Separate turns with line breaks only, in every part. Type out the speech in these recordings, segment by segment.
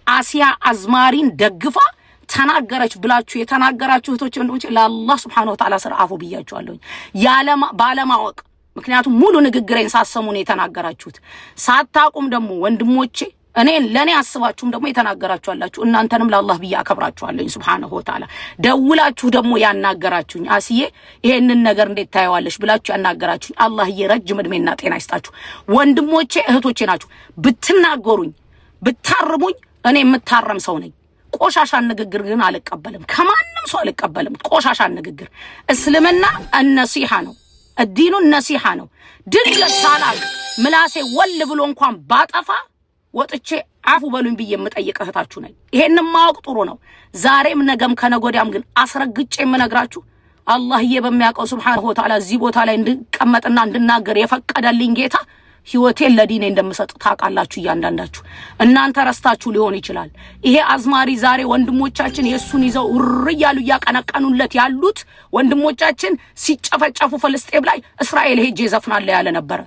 አሲያ አዝማሪን ደግፋ ተናገረች ብላችሁ የተናገራችሁ እህቶች ወንድሞች ለአላህ Subhanahu Wa Ta'ala ስርዓፉ ብያችኋለሁ ባለማወቅ ምክንያቱም ሙሉ ንግግሬን ሳሰሙ ነው የተናገራችሁት ሳታቁም ደግሞ ወንድሞቼ ለኔ አስባችሁም ደግሞ የተናገራችሁ አላችሁ እናንተንም ለአላህ ብዬ አከብራችኋለሁ Subhanahu Wa Ta'ala ደውላችሁ ደግሞ ያናገራችሁኝ አሲዬ ይሄንን ነገር እንዴት ታየዋለሽ ብላችሁ ያናገራችሁኝ አላህ ይረጅም እድሜና ጤና ይስጣችሁ ወንድሞቼ እህቶቼ ናችሁ ብትናገሩኝ ብታርሙኝ እኔ የምታረም ሰው ነኝ ቆሻሻ ንግግር ግን አልቀበልም ከማንም ሰው አልቀበልም ቆሻሻ ንግግር እስልምና النصيحه ነው الدين النصيحه ነው ድንገት ሳላቅ ምላሴ ወል ብሎ እንኳን ባጠፋ ወጥቼ አፉ በሉኝ ብዬ የምጠይቅ እህታችሁ ነኝ ይሄንን ማወቅ ጥሩ ነው ዛሬም ነገም ከነጎዲያም ግን አስረግጬ የምነግራችሁ አላህዬ በሚያውቀው Subhanahu Wa Ta'ala እዚህ ቦታ ላይ እንድቀመጥና እንድናገር የፈቀደልኝ ጌታ ህይወቴን ለዲኔ እንደምሰጥ ታቃላችሁ ያንዳንዳችሁ እናንተ ረስታችሁ ሊሆን ይችላል ይሄ አዝማሪ ዛሬ ወንድሞቻችን የሱን ይዘው ውርያሉ ያቀነቀኑለት ያሉት ወንድሞቻችን ሲጨፈጨፉ ፍልስጤም ላይ እስራኤል ሄጄ ዘፍናለሁ ያለ ነበር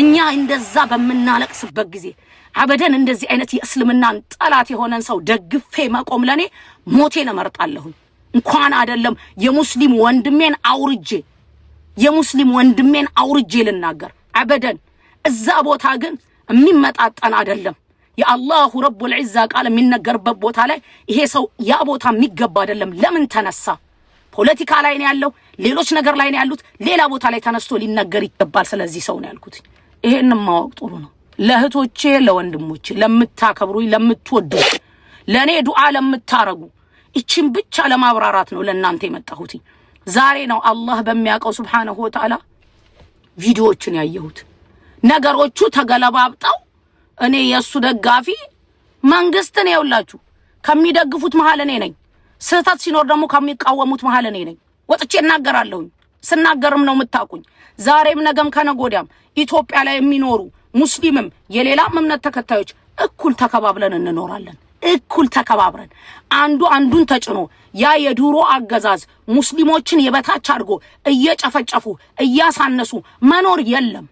እኛ እንደዛ በመናለቅስበት ጊዜ አበደን እንደዚህ አይነት የእስልምናን ጠላት የሆነን ሰው ደግፌ መቆም ለኔ ሞቴን እመርጣለሁ እንኳን አይደለም የሙስሊም ወንድሜን አውርጄ ልናገር አበደን እዛ ቦታ ግን የሚመጣጣን አይደለም የአላሁ ረቡል ዒዛ ቃል የሚነገርበት ቦታ ላይ ይሄ ሰው ያ ቦታ የሚገባ አይደለም ለምን ተነሳ ፖለቲካ ላይ ነው ያለው ሌሎች ነገር ላይ ነው ያሉት ሌላ ቦታ ላይ ተነስቶ ሊነገር ይገባል ስለዚህ ሰው ነው ያልኩት ይሄንን ማወቅ ጥሩ ነው ለእህቶቼ ለወንድሞቼ ለምታከብሩኝ ለምትወዱ ለኔ ዱዓ ለምታረጉ እቺን ብቻ ለማብራራት ነው ለእናንተ የመጣሁት ዛሬ ነው አላህ በሚያውቀው Subhanahu Wa Ta'ala ቪዲዮዎችን ያየሁት ነገሮቹ ተገለባብጠው እኔ የሱ ደጋፊ መንግስትን ያውላችሁ ከሚደግፉት መሃል እኔ ነኝ ስህተት ሲኖር ደግሞ ከሚቃወሙት መሃል እኔ ነኝ ወጥቼ እናገራለሁ ስናገርም ነው የምታቁኝ ዛሬም ነገም ከነጎዲያም ኢትዮጵያ ላይ የሚኖሩ ሙስሊምም የሌላም እምነት ተከታዮች እኩል ተከባብለን እንኖራለን እኩል ተከባብረን አንዱን ተጭኖ ያ የዱሮ አገዛዝ ሙስሊሞችን የበታች አድርጎ እየጨፈጨፉ እያሳነሱ መኖር የለም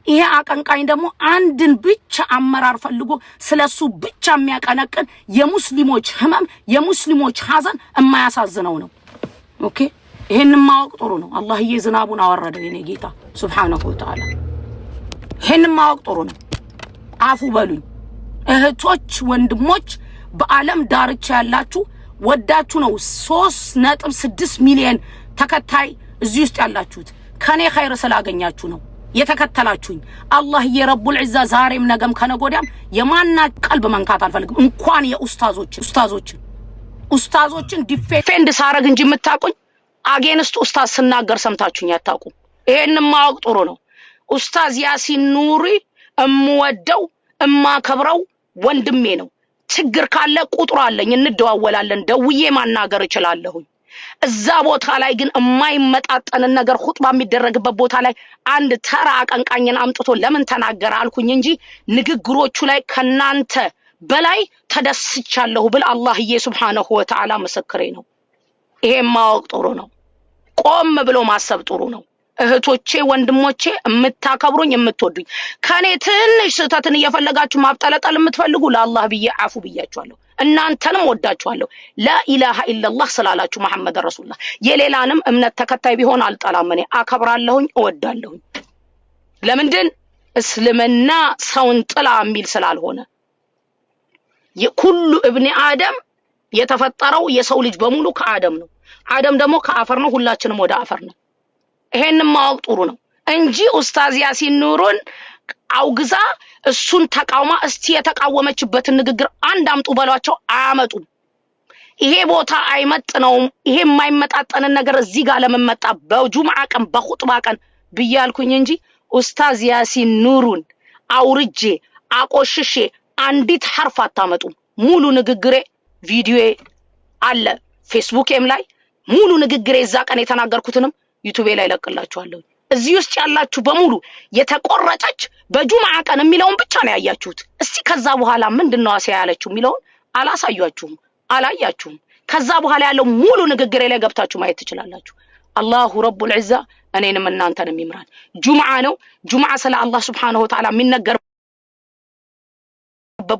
ይሄ አቀንቃኝ ደግሞ አንድን ብቻ አመራር ፈልጎ ስለሱ ብቻ የሚያቀነቅን የሙስሊሞች ህመም የሙስሊሞች ሐዘን የማያሳዝነው ነው ኦኬ ይሄንን ማወቅ ጥሩ ነው አላህዬ ዝናቡን አወረደ የኔ ጌታ Subhanahu Wa Ta'ala ይሄንን ማወቅ ጥሩ ነው አፉ በሉኝ እህቶች ወንድሞች በአለም ዳርቻ ያላችሁ ወዳችሁ ነው 3.6 ሚሊዮን ተከታይ እዚህ ውስጥ ያላችሁት ከኔ ኸይር ስላገኛችሁ ነው የተከተላችሁኝ አላህ የረቡል ዒዛ ዛሬም ነገም ከነጎዲያም የማና ቀልብ መንካት አልፈልግም እንኳን የኡስታዞችን ዲፌንድ ሳረግ እንጂ የምታቁኝ አጌንስት ኡስታዝ ስናገር ሰምታችሁኝ ያታቁ ይሄንን ማወቅ ጥሩ ነው ኡስታዝ ያሲን ኑሪ እምወደው እማከብረው ወንድሜ ነው ችግር ካለ ቁጥሩ አለኝ እንደዋወላለን ደውዬ ማናገር እችላለሁ እዛ ቦታ ላይ ግን የማይመጣጠን ነገር ኹጥባ የሚደረግበት ቦታ ላይ አንድ ተራ አቀንቃኝን አምጥቶ ለምን ተናገረ አልኩኝ እንጂ ንግግሮቹ ላይ ከናንተ በላይ ተደስቻለሁ ብል አላህዬ Subhanahu Wa Ta'ala መስክሬ ነው ይሄ ማወቅ ጥሩ ነው ቆም ብሎ ማሰብ ጥሩ ነው እህቶቼ ወንድሞቼ የምታከብሩኝ የምትወዱኝ ከኔ ትንሽ ስህተትን እየፈለጋችሁ ማብጠለጠል የምትፈልጉ ለአላህ ብዬ አፉ ብያችኋለሁ እናንተንም ወዳችኋለሁ ላኢላሃ ኢላላህ ስላላችሁ መሐመድ ረሱላህ የሌላንም እምነት ተከታይ ቢሆን አልጠላም እኔ አከብራለሁኝ እወዳለሁኝ ለምንድን እስልምና ሰውን ጥላ የሚል ስላልሆነ የኩሉ ኢብኒ አደም የተፈጠረው የሰው ልጅ በሙሉ ከአደም ነው አደም ደግሞ ከአፈር ነው ሁላችንም ወደ አፈር ነው ይሄንን ማወቅ ጥሩ ነው እንጂ ኡስታዝ ያሲን ኑሩን አውግዛ እሱን ተቃውማ እስቲ የተቃወመችበት ንግግር አንድ አምጡ በሏቸው አያመጡም ይሄ ቦታ አይመጥነውም ይሄ የማይመጣጠን ነገር እዚህ ጋር ለመመጣ በጁምዓ ቀን በኹጥባ ቀን ብያልኩኝ እንጂ ኡስታዝ ያሲን ኑሩን አውርጄ አቆሽሼ አንዲት ሐርፍ አታመጡም ሙሉ ንግግሬ ቪዲዮ አለ ፌስቡክም ላይ ሙሉ ንግግሬ እዛ ቀን የተናገርኩትንም ዩቲዩብ ላይ ለቅላችኋለሁ እዚህ ውስጥ ያላችሁ በሙሉ የተቆረጠች በጁምዓ ቀን የሚለውን ብቻ ነው ያያችሁት እስቲ ከዛ በኋላ ምንድነው አሲያ ያለችው የሚለውን አላያችሁም ከዛ በኋላ ያለው ሙሉ ንግግሬ ላይ ገብታችሁ ማየት ትችላላችሁ አላሁ ረቡል ዒዛ እኔንም እናንተንም ይምራን ጁምዓ ነው ጁምዓ ስለ አላህ Subhanahu Wa Ta'ala የሚነገርበት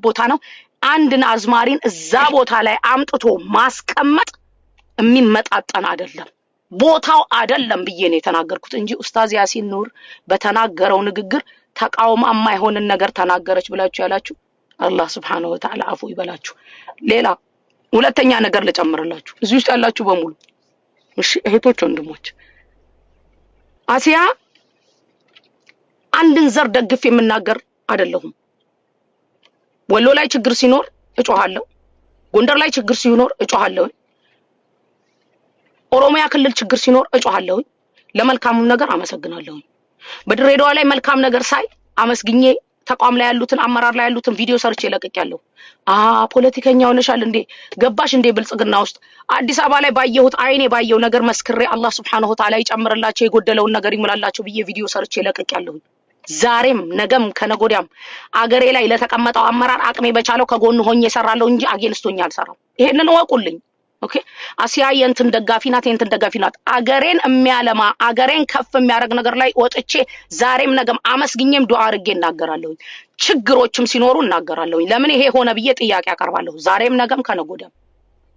ቦታ ነው አንድን አዝማሪን እዛ ቦታ ላይ አምጥቶ ማስቀመጥ የሚመጣጠን አይደለም ቦታው አይደለም ብዬ ነው የተናገርኩት እንጂ ኡስታዝ ያሲን ኑር በተናገረው ንግግር ተቃውማ የማይሆንን ነገር ተናገረች ብላችሁ ያላችሁ አላህ Subhanahu Wa Ta'ala አፉ ይበላችሁ። ሌላ ሁለተኛ ነገር ልጨምርላችሁ እዚህ ውስጥ ያላችሁ በሙሉ እሺ እህቶች ወንድሞች አሲያ አንድን ዘር ደግፍ የምናገር አይደለሁም። ወሎ ላይ ችግር ሲኖር እጮሃለሁ፣ ጎንደር ላይ ችግር ሲኖር እጮሃለሁ፣ ኦሮሚያ ክልል ችግር ሲኖር እጮሃለሁ። ለመልካም ነገር አመሰግናለሁ። በድሬዳዋ ላይ መልካም ነገር ሳይ አመስግኜ ተቋም ላይ ያሉትን አመራር ላይ ያሉትን ቪዲዮ ሰርቼ ለቀቅያለሁ። ፖለቲከኛ ሆነሻል እንዴ ገባሽ እንዴ ብልጽግና ውስጥ አዲስ አበባ ላይ ባየሁት አይኔ ባየው ነገር መስክሬ አላህ Subhanahu Wa Ta'ala ይጨምርላችሁ የጎደለውን ነገር ይሙላላችሁ ብዬ ቪዲዮ ሰርቼ ለቀቅያለሁ። ዛሬም ነገም ከነጎዲያም አገሬ ላይ ለተቀመጠው አመራር አቅሜ በቻለው ከጎን ሆኜ እሰራለሁ እንጂ አጌንስቶኛ አልሰራም። ይሄንን ወቁልኝ። ኦኬ አሲያ የንትን ደጋፊ ናት የንትን ደጋፊ ናት። አገሬን የሚያለማ አገሬን ከፍ የሚያደርግ ነገር ላይ ወጥቼ ዛሬም ነገም አመስግኜም ዱአ አድርጌ እናገራለሁ። ችግሮችም ሲኖሩ እናገራለሁ። ለምን ይሄ ሆነ ብዬ ጥያቄ አቀርባለሁ። ዛሬም ነገም ከነጎዲያም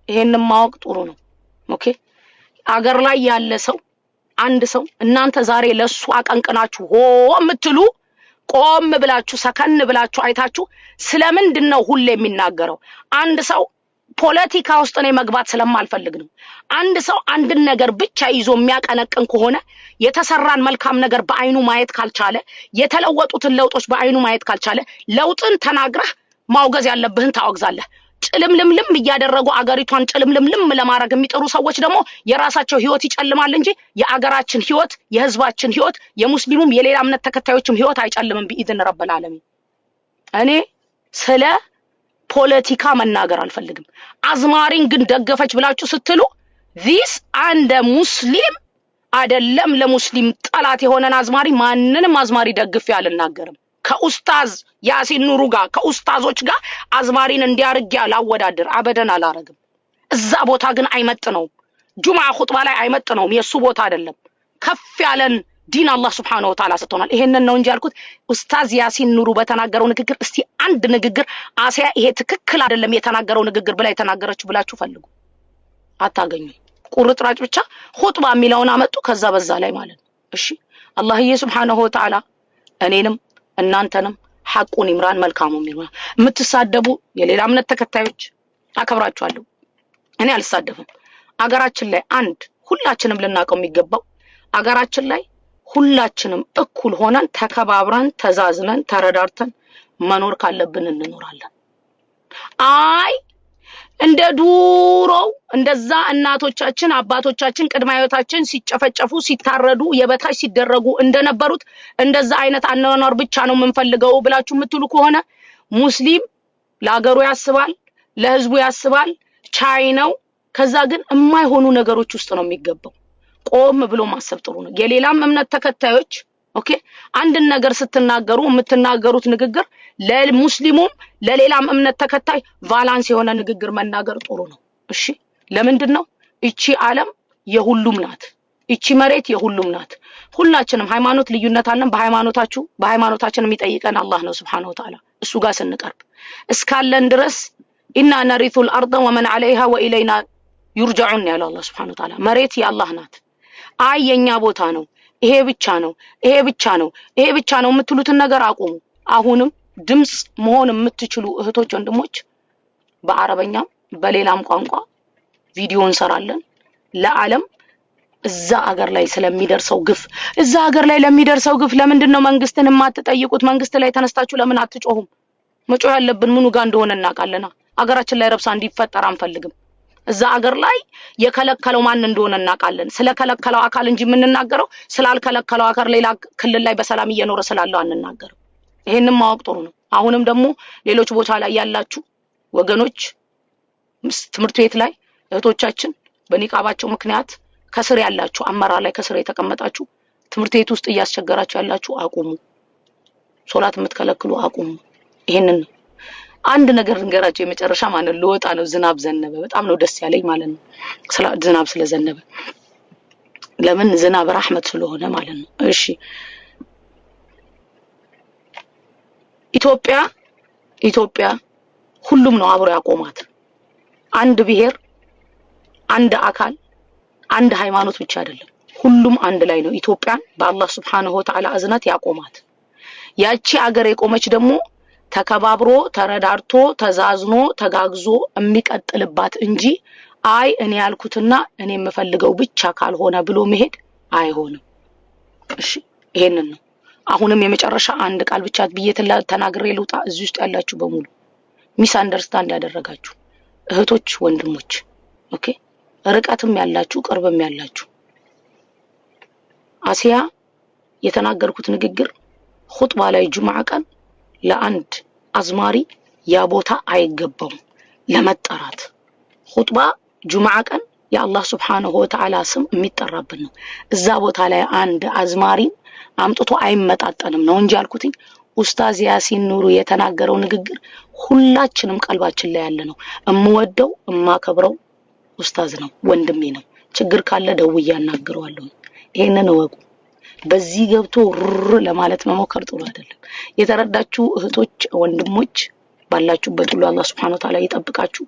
ይሄንን ማወቅ ጥሩ ነው። ኦኬ አገር ላይ ያለ ሰው አንድ ሰው እናንተ ዛሬ ለሱ አቀንቅናችሁ ሆ የምትሉ ቆም ብላችሁ ሰከን ብላችሁ አይታችሁ ስለምንድነው ሁሌ የሚናገረው? አንድ ሰው ፖለቲካ ውስጥ ነው መግባት ስለማልፈልግ ነው። አንድ ሰው አንድን ነገር ብቻ ይዞ የሚያቀነቅን ከሆነ የተሰራን መልካም ነገር በአይኑ ማየት ካልቻለ የተለወጡትን ለውጦች በአይኑ ማየት ካልቻለ ለውጥን ተናግረህ ማውገዝ ያለብህን ታወግዛለህ። ጭልምልምልም እያደረጉ አገሪቷን ጭልምልምልም ለማድረግ የሚጥሩ ሰዎች ደግሞ የራሳቸው ህይወት ይጨልማል እንጂ የአገራችን ህይወት የህዝባችን ህይወት የሙስሊሙም የሌላ እምነት ተከታዮችም ህይወት አይጨልምም بإذن رب العالمين። እኔ ስለ ፖለቲካ መናገር አልፈልግም። አዝማሪን ግን ደገፈች ብላችሁ ስትሉ this and ሙስሊም አይደለም ለሙስሊም ጠላት የሆነን አዝማሪ ማንንም አዝማሪ ደግፍ ያልናገርም። ከኡስታዝ ያሲን ኑሩ ጋር ከኡስታዞች ጋር አዝማሪን እንዲያርግ ያላወዳደር አበደን አላረግም። እዛ ቦታ ግን አይመጥነው ጁምዓ ኹጥባ ላይ አይመጥነው የሱ ቦታ አይደለም። ከፍ ያለን ዲን አላህ Subhanahu Wa Ta'ala ሰጥቶናል። ይሄንን ነው እንጂ ያልኩት ኡስታዝ ያሲን ኑሩ በተናገረው ንግግር እስቲ አንድ ንግግር አሲያ ይሄ ትክክል አይደለም የተናገረው ንግግር ብላ የተናገረች ብላችሁ ፈልጉ አታገኙ። ቁርጥራጭ ብቻ ኹጥባ የሚለውን አመጡ ከዛ በዛ ላይ ማለት ነው። እሺ አላህዬ Subhanahu Wa Ta'ala እኔንም እናንተንም ሐቁን ይምራን መልካሙን ይምራን። የምትሳደቡ የሌላ እምነት ተከታዮች አከብራችኋለሁ። እኔ አልሳደብም። አገራችን ላይ አንድ ሁላችንም ልናቀው የሚገባው አገራችን ላይ ሁላችንም እኩል ሆነን ተከባብረን ተዛዝነን ተረዳርተን መኖር ካለብን እንኖራለን። አይ እንደ ዱሮው እንደዛ እናቶቻችን አባቶቻችን ቅድማዮታችን ሲጨፈጨፉ ሲታረዱ የበታች ሲደረጉ እንደነበሩት እንደዛ አይነት አኗኗር ብቻ ነው የምንፈልገው ብላችሁ የምትሉ ከሆነ ሙስሊም ለአገሩ ያስባል ለህዝቡ ያስባል ቻይ ነው። ከዛ ግን የማይሆኑ ነገሮች ውስጥ ነው የሚገባው። ቆም ብሎ ማሰብ ጥሩ ነው። የሌላም እምነት ተከታዮች ኦኬ አንድን ነገር ስትናገሩ የምትናገሩት ንግግር ለሙስሊሙም ለሌላም እምነት ተከታይ ቫላንስ የሆነ ንግግር መናገር ጥሩ ነው። እሺ ለምንድን ነው እቺ ዓለም የሁሉም ናት። እቺ መሬት የሁሉም ናት። ሁላችንም ሃይማኖት ልዩነት አለን። በሃይማኖታችን የሚጠይቀን አላህ ነው Subhanahu Wa Ta'ala። እሱ ጋር ስንቀርብ እስካለን ድረስ ኢና ነሪቱል አርض ወመን عليها ወኢለይና ይርجعون ያለ አላህ Subhanahu Wa Ta'ala። መሬት የአላህ ናት። አይ የኛ ቦታ ነው ይሄ ብቻ ነው ይሄ ብቻ ነው ይሄ ብቻ ነው የምትሉትን ነገር አቁሙ። አሁንም ድምጽ መሆን የምትችሉ እህቶች ወንድሞች በአረበኛም በሌላም ቋንቋ ቪዲዮ እንሰራለን ለዓለም እዛ አገር ላይ ስለሚደርሰው ግፍ እዛ አገር ላይ ለሚደርሰው ግፍ ለምንድነው መንግስትን የማትጠይቁት? መንግስት ላይ ተነስታችሁ ለምን አትጮሁም? መጮህ ያለብን ምኑ ጋር እንደሆነ እናውቃለና አገራችን ላይ ረብሳ እንዲፈጠር አንፈልግም። እዛ አገር ላይ የከለከለው ማን እንደሆነ እናውቃለን። ስለከለከለው አካል እንጂ የምንናገረው ስላልከለከለው አካል ሌላ ክልል ላይ በሰላም እየኖረ ስላለው አንናገርም። ይሄንን ማወቅ ጥሩ ነው። አሁንም ደግሞ ሌሎች ቦታ ላይ ያላችሁ ወገኖች ትምህርት ቤት ላይ እህቶቻችን በኒቃባቸው ምክንያት ከስር ያላችሁ አመራር ላይ ከስር የተቀመጣችሁ ትምህርት ቤት ውስጥ እያስቸገራችሁ ያላችሁ አቁሙ። ሶላት የምትከለክሉ አቁሙ። ይሄንን አንድ ነገር እንገራችሁ የመጨረሻ ማለት ለወጣ ነው። ዝናብ ዘነበ። በጣም ነው ደስ ያለኝ ማለት ነው ዝናብ ስለዘነበ። ለምን ዝናብ ረህመት ስለሆነ ማለት ነው። እሺ ኢትዮጵያ ሁሉም ነው አብሮ ያቆማት። አንድ ብሔር፣ አንድ አካል፣ አንድ ሃይማኖት ብቻ አይደለም። ሁሉም አንድ ላይ ነው ኢትዮጵያን በአላህ Subhanahu Wa Ta'ala እዝነት ያቆማት። ያቺ አገር የቆመች ደግሞ ተከባብሮ ተረዳርቶ ተዛዝኖ ተጋግዞ የሚቀጥልባት እንጂ አይ እኔ ያልኩትና እኔ የምፈልገው ብቻ ካልሆነ ብሎ መሄድ አይሆንም። እሺ ይሄንን ነው። አሁንም የመጨረሻ አንድ ቃል ብቻ ብዬ ተናግሬ ልውጣ። እዚህ ውስጥ ያላችሁ በሙሉ ሚስ አንደርስታንድ ያደረጋችሁ እህቶች ወንድሞች፣ ኦኬ ርቀትም ያላችሁ ቅርብም ያላችሁ አሲያ የተናገርኩት ንግግር ኹጥባ ላይ ጁምዓ ቀን ለአንድ አዝማሪ ያ ቦታ አይገባም ለመጠራት። ኹጥባ ጁምዓ ቀን የአላህ Subhanahu Wa Ta'ala ስም የሚጠራብን ነው። እዛ ቦታ ላይ አንድ አዝማሪ አምጥቶ አይመጣጠንም ነው እንጂ አልኩትኝ። ኡስታዝ ያሲን ኑሩ የተናገረው ንግግር ሁላችንም ቀልባችን ላይ ያለ ነው። እምወደው እማከብረው ኡስታዝ ነው፣ ወንድሜ ነው። ችግር ካለ ደውዬ አናግረዋለሁ። ይሄንን ወቁ። በዚህ ገብቶ ለማለት መሞከር ጥሩ አይደለም። የተረዳችሁ እህቶች ወንድሞች ባላችሁበት ሁሉ አላህ Subhanahu Wa Ta'ala ይጠብቃችሁ።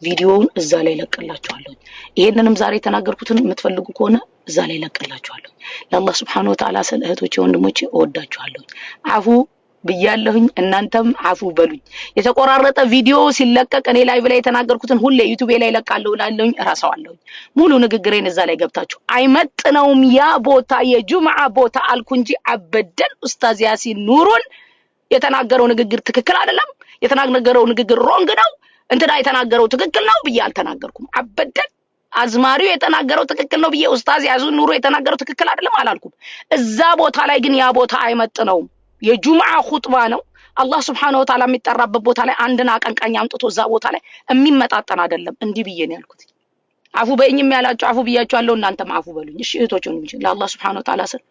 ቪዲዮውን እዛ ላይ ለቀላችኋለሁ። ይሄንንም ዛሬ ተናገርኩትን የምትፈልጉ ከሆነ እዛ ላይ ለቀላችኋለሁ። ለአላህ Subhanahu Wa Ta'ala ስለ እህቶቼ ወንድሞቼ እወዳችኋለሁ። አፉ ብያለሁኝ፣ እናንተም አፉ በሉኝ። የተቆራረጠ ቪዲዮ ሲለቀቅ እኔ ላይቭ ላይ የተናገርኩትን ሁሌ ዩቲዩብ ላይ ለቃለሁ እላለሁኝ፣ እራሳዋለሁ። ሙሉ ንግግሬን እዛ ላይ ገብታችሁ አይመጥነውም ያ ቦታ የጁምዓ ቦታ አልኩ እንጂ አበደን ኡስታዝ ያሲን ኑሩን የተናገረው ንግግር ትክክል አይደለም፣ የተናገረው ንግግር ሮንግ ነው፣ እንትና የተናገረው ትክክል ነው ብዬ አልተናገርኩም። አበደን አዝማሪው የተናገረው ትክክል ነው ብዬ ኡስታዝ ያሲን ኑሩ የተናገረው ትክክል አይደለም አላልኩም። እዛ ቦታ ላይ ግን ያ ቦታ አይመጥነውም። የጁምዓ ኹጥባ ነው። አላህ Subhanahu Wa Ta'ala የሚጠራበት ቦታ ላይ አንድና አቀንቃኝ አምጥቶ እዛ ቦታ ላይ የሚመጣጠን አይደለም። እንዲህ ብዬ ነው ያልኩት። አፉ በእኝም ያላችሁ አፉ ብያችኋለሁ፣ እናንተም አፉ በሉኝ። እሺ እህቶች ወንድሞች ለአላህ Subhanahu Wa Ta'ala ስር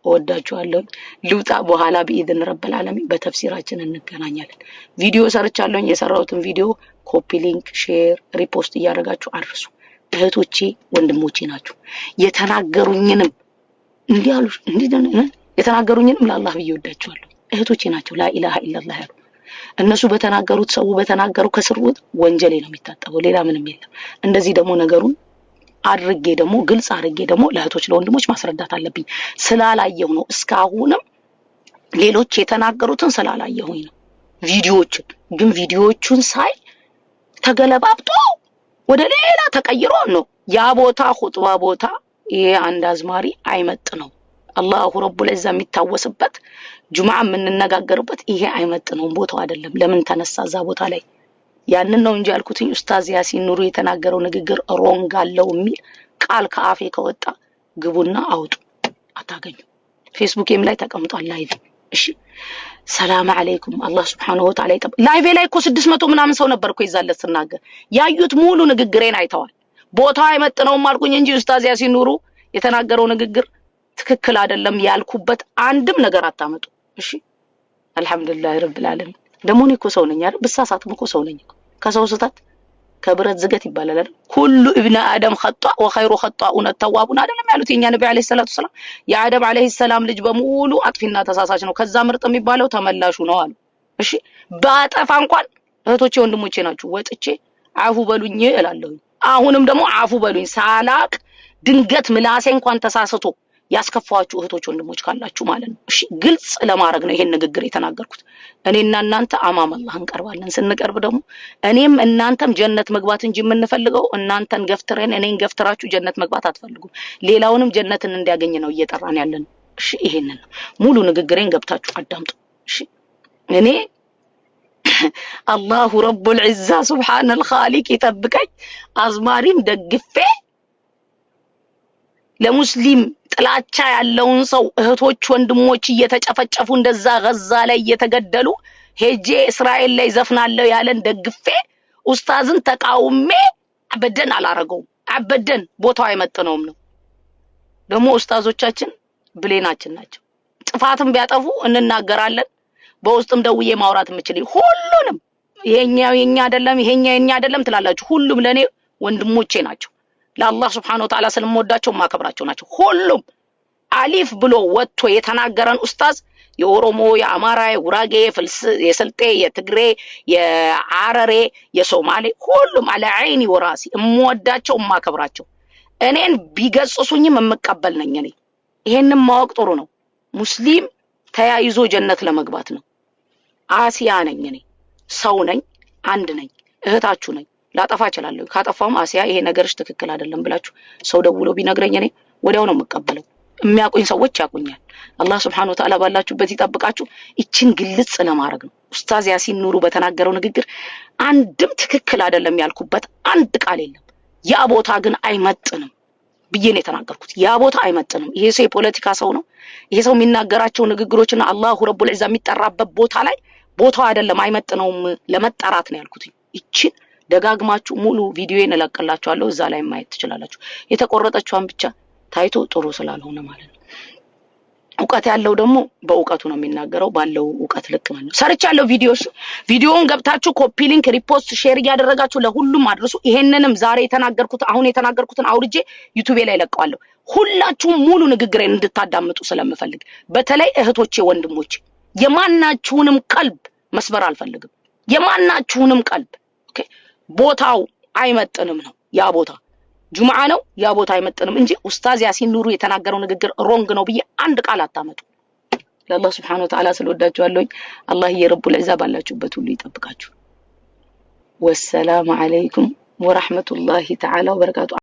እወዳችኋለሁ። ልውጣ በኋላ በኢድን ረብል ዓለሚን በተፍሲራችን እንገናኛለን። ቪዲዮ ሰርቻለሁኝ። የሰራሁትን ቪዲዮ ኮፒ ሊንክ፣ ሼር፣ ሪፖስት እያደረጋችሁ አድርሱ። እህቶቼ ወንድሞቼ ናችሁ። የተናገሩኝንም እንዲያሉ የተናገሩኝንም ለአላህ ብዬ ወዳችኋለሁ። እህቶቼ ናቸው ላኢላሃ ኢላላህ ያሉ። እነሱ በተናገሩት ሰው በተናገሩ ከስሩ ወንጀሌ ነው የሚታጠበው፣ ሌላ ምንም የለም። እንደዚህ ደግሞ ነገሩን አድርጌ ደግሞ ግልጽ አድርጌ ደግሞ ለእህቶች ለወንድሞች ማስረዳት አለብኝ። ስላላየሁ ነው እስካሁንም ሌሎች የተናገሩትን ስላላየሁኝ ነው። ግን ቪዲዮዎቹን ሳይ ተገለባብጦ ወደ ሌላ ተቀይሮ ነው ያ ቦታ ኹጥባ ቦታ ይሄ አንድ አዝማሪ አይመጥነው። አላሁ ረቡል ዒዛ የሚታወስበት ጁምዓ የምንነጋገርበት ይሄ አይመጥነው ቦታው አይደለም። ለምን ተነሳ እዛ ቦታ ላይ? ያንን ነው እንጂ ያልኩትኝ ኡስታዝ ያሲን ኑሩ የተናገረው ንግግር ሮንግ አለው የሚል ቃል ከአፌ ከወጣ ግቡና አውጡ፣ አታገኙ። ፌስቡክም ላይ ተቀምጧል ላይቭ። እሺ ሰላም አለይኩም አላህ Subhanahu Wa Ta'ala ላይቭ ላይ እኮ 600 ምናምን ሰው ነበርኩ ይዛለት ስናገር ያዩት ሙሉ ንግግሬን አይተዋል። ቦታው አይመጥነውም አልኩኝ እንጂ ኡስታዝ ያሲን ኑሩ የተናገረው ንግግር ትክክል አይደለም ያልኩበት አንድም ነገር አታመጡ። እሺ አልহামዱሊላህ ረብል ዓለሚን። ደሞ እኔ እኮ ሰው ነኝ አይደል? ብሳሳትም እኮ ሰው ነኝ። ከሰው ስህተት ከብረት ዝገት ይባላል አይደል? ኩሉ ኢብኑ አደም ኸጣ ወኸይሩ ኸጣኡን ተዋቡን አይደለም ያሉት የኛ ነብዩ አለይሂ ሰላቱ ሰላም። የአደም አለይሂ ሰላም ልጅ በሙሉ አጥፊና ተሳሳች ነው፣ ከዛ ምርጥ የሚባለው ተመላሹ ነው አሉ። እሺ ባጠፋ እንኳን እህቶቼ ወንድሞቼ ናችሁ ወጥቼ አፉ በሉኝ እላለሁ። አሁንም ደግሞ አፉ በሉኝ ሳላቅ ድንገት ምላሴ እንኳን ተሳስቶ ያስከፋችሁ እህቶች ወንድሞች ካላችሁ ማለት ነው። እሺ ግልጽ ለማድረግ ነው ይሄን ንግግር የተናገርኩት። እኔና እናንተ አማም አላህ እንቀርባለን። ስንቀርብ ደግሞ እኔም እናንተም ጀነት መግባት እንጂ የምንፈልገው እናንተን ገፍትረን እኔን ገፍትራችሁ ጀነት መግባት አትፈልጉም። ሌላውንም ጀነትን እንዲያገኝ ነው እየጠራን ያለን። እሺ ይሄንን ነው ሙሉ ንግግሬን ገብታችሁ አዳምጡ። እሺ እኔ አላሁ ረቡል ዒዛ ሱብሃነል ኻሊቅ ይጠብቀኝ አዝማሪም ደግፌ ለሙስሊም ጥላቻ ያለውን ሰው እህቶች ወንድሞች እየተጨፈጨፉ እንደዛ ገዛ ላይ እየተገደሉ ሄጄ እስራኤል ላይ ዘፍናለሁ ያለን ደግፌ ኡስታዝን ተቃውሜ አበደን አላረገውም። አበደን ቦታው አይመጥነውም ነው። ደግሞ ኡስታዞቻችን ብሌናችን ናቸው። ጥፋትም ቢያጠፉ እንናገራለን። በውስጥም ደውዬ ማውራት የምችል ሁሉንም ይሄኛው የኛ አይደለም ይሄኛው የኛ አይደለም ትላላችሁ። ሁሉም ለኔ ወንድሞቼ ናቸው። ለአላህ Subhanahu Wa Ta'ala ስለምወዳቸው ማከብራቸው ናቸው። ሁሉም አሊፍ ብሎ ወጥቶ የተናገረን ኡስታዝ የኦሮሞ የአማራ የጉራጌ የስልጤ የትግሬ የሐረሬ የሶማሌ ሁሉም አለ አይኒ ወራሲ እምወዳቸው እማከብራቸው እኔን ቢገጽሱኝም እምቀበል ነኝ እኔ ይሄንን ማወቅ ጥሩ ነው ሙስሊም ተያይዞ ጀነት ለመግባት ነው አሲያ ነኝ እኔ ሰው ነኝ አንድ ነኝ እህታችሁ ነኝ ላጠፋ እችላለሁ ካጠፋም አሲያ ይሄ ነገርሽ ትክክል አይደለም ብላችሁ ሰው ደውሎ ቢነግረኝ እኔ ወዲያው ነው መቀበለው የሚያቆኝ ሰዎች ያቆኛል አላህ Subhanahu Wa Ta'ala ባላችሁበት ይጠብቃችሁ እቺን ግልጽ ለማድረግ ነው ኡስታዝ ያሲን ኑሩ በተናገረው ንግግር አንድም ትክክል አይደለም ያልኩበት አንድ ቃል የለም ያ ቦታ ግን አይመጥንም ብዬ ነው የተናገርኩት ያ ቦታ አይመጥንም ይሄ ሰው የፖለቲካ ሰው ነው ይሄ ሰው የሚናገራቸው ንግግሮችና አላሁ ረቡል ዒዛ የሚጠራበት ቦታ ላይ ቦታው አይደለም አይመጥነውም ለመጠራት ነው ያልኩት እቺን ደጋግማችሁ ሙሉ ቪዲዮዬን እለቅላችኋለሁ እዛ ላይ ማየት ትችላላችሁ የተቆረጠችዋን ብቻ ታይቶ ጥሩ ስላልሆነ ማለት ነው ዕውቀት ያለው ደግሞ በዕውቀቱ ነው የሚናገረው ባለው ዕውቀት ልክ ማለት ነው ሰርቻለሁ ቪዲዮውን ገብታችሁ ኮፒ ሊንክ ሪፖስት ሼር ያደረጋችሁ ለሁሉም አድርሱ ይሄንንም ዛሬ የተናገርኩት አሁን የተናገርኩትን አውርጄ ዩቲዩብ ላይ ለቀዋለሁ ሁላችሁም ሙሉ ንግግሬን እንድታዳምጡ ስለምፈልግ በተለይ እህቶቼ ወንድሞቼ የማናችሁንም ቀልብ መስበር አልፈልግም የማናችሁንም ቀልብ ኦኬ ቦታው አይመጥንም ነው ያ ቦታ ጁምዓ ነው ያ ቦታ አይመጥንም እንጂ ኡስታዝ ያሲን ኑሩ የተናገረው ንግግር ሮንግ ነው ብዬ አንድ ቃል አታመጡ ለአላህ Subhanahu Wa Ta'ala ስለወዳችኋለሁ አላህ የረቡል ዒዛ ባላችሁበት ሁሉ ይጠብቃችሁ ወሰላሙ አለይኩም ወራህመቱላሂ ተዓላ ወበረካቱ